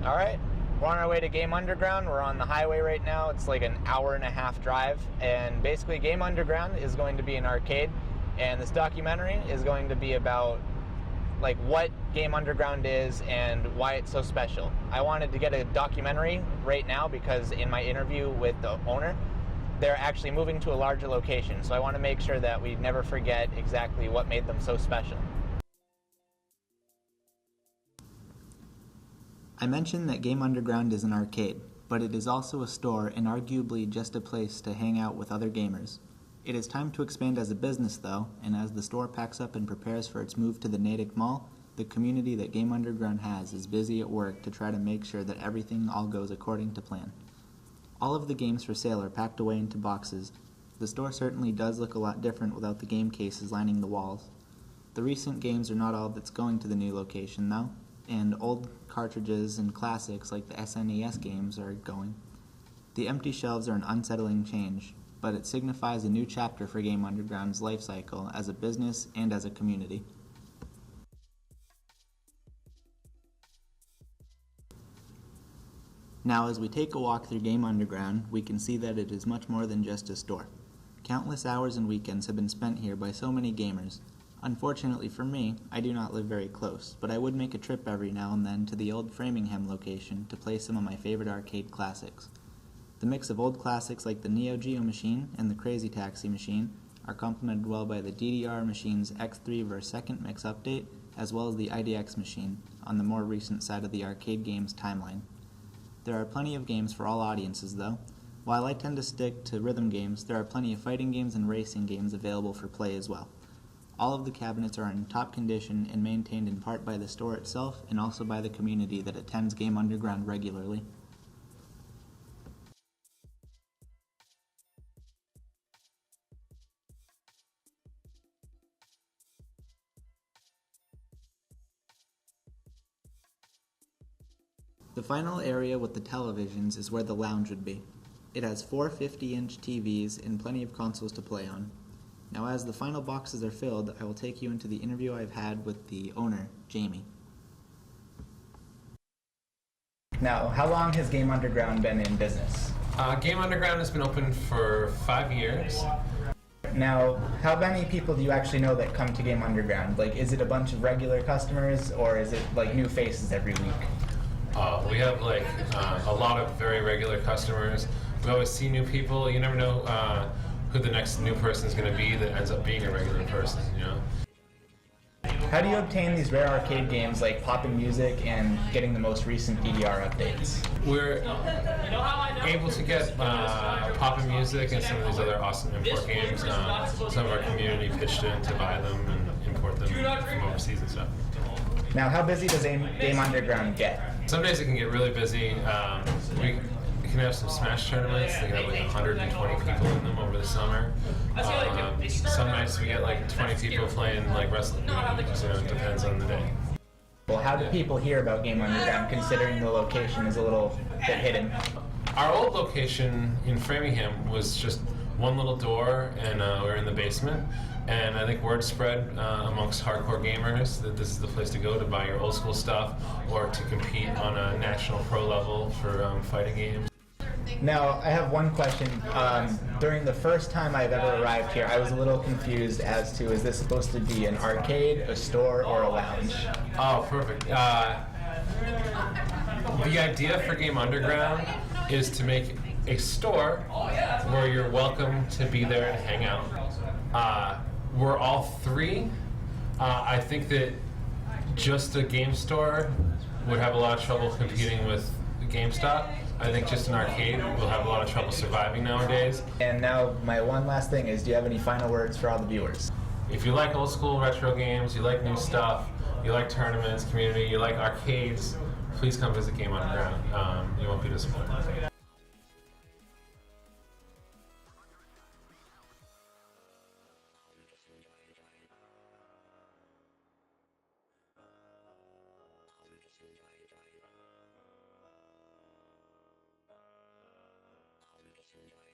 All right, we're on our way to Game Underground. We're on the highway right now. It's like an hour-and-a-half drive, and basically Game Underground is going to be an arcade, and this documentary is going to be about like what Game Underground is and why it's so special. I wanted to get a documentary right now because in my interview with the owner, they're actually moving to a larger location, so I want to make sure that we never forget exactly what made them so special. I mentioned that Game Underground is an arcade, but it is also a store and arguably just a place to hang out with other gamers. It is time to expand as a business though, and as the store packs up and prepares for its move to the Natick Mall, the community that Game Underground has is busy at work to try to make sure that everything all goes according to plan. All of the games for sale are packed away into boxes. The store certainly does look a lot different without the game cases lining the walls. The recent games are not all that's going to the new location though, and old cartridges and classics like the SNES games are going. The empty shelves are an unsettling change, but it signifies a new chapter for Game Underground's life cycle as a business and as a community. Now as we take a walk through Game Underground, we can see that it is much more than just a store. Countless hours and weekends have been spent here by so many gamers. Unfortunately for me, I do not live very close, but I would make a trip every now and then to the old Framingham location to play some of my favorite arcade classics. The mix of old classics like the Neo Geo machine and the Crazy Taxi machine are complemented well by the DDR machine's X3 vs. Second mix update, as well as the IDX machine on the more recent side of the arcade games timeline. There are plenty of games for all audiences though. While I tend to stick to rhythm games, there are plenty of fighting games and racing games available for play as well. All of the cabinets are in top condition and maintained in part by the store itself and also by the community that attends Game Underground regularly. The final area with the televisions is where the lounge would be. It has 4 50-inch TVs and plenty of consoles to play on. Now as the final boxes are filled, I will take you into the interview I've had with the owner, Jamie. Now, how long has Game Underground been in business? Game Underground has been open for 5 years. Now, how many people do you actually know that come to Game Underground? Like, is it a bunch of regular customers, or is it like new faces every week? We have like a lot of very regular customers. We always see new people. You never know who the next new person is going to be that ends up being a regular person, you know? How do you obtain these rare arcade games like Poppin' Music and getting the most recent DDR updates? We're able to get Poppin' Music and some of these other awesome import games. Some of our community pitched in to buy them and import them from overseas and stuff. Now, how busy does Game Underground get? Some days it can get really busy. We can have some Smash tournaments. They can have like 120 people in them over the summer. Some nights we get like 20 people playing like wrestling games, so it depends on the day. Well, how do people hear about Game Underground, considering the location is a little bit hidden? Our old location in Framingham was just one little door, and we were in the basement. And I think word spread amongst hardcore gamers that this is the place to go to buy your old school stuff or to compete on a national pro level for fighting games. Now, I have one question. During the first time I've ever arrived here, I was a little confused as to, is this supposed to be an arcade, a store, or a lounge? Oh, perfect. The idea for Game Underground is to make a store where you're welcome to be there and hang out. We're all three. I think that just a game store would have a lot of trouble competing with GameStop. I think just an arcade will have a lot of trouble surviving nowadays. And now my one last thing is, do you have any final words for all the viewers? If you like old school retro games, you like new stuff, you like tournaments, community, you like arcades, please come visit Game Underground. You won't be disappointed. Enjoy.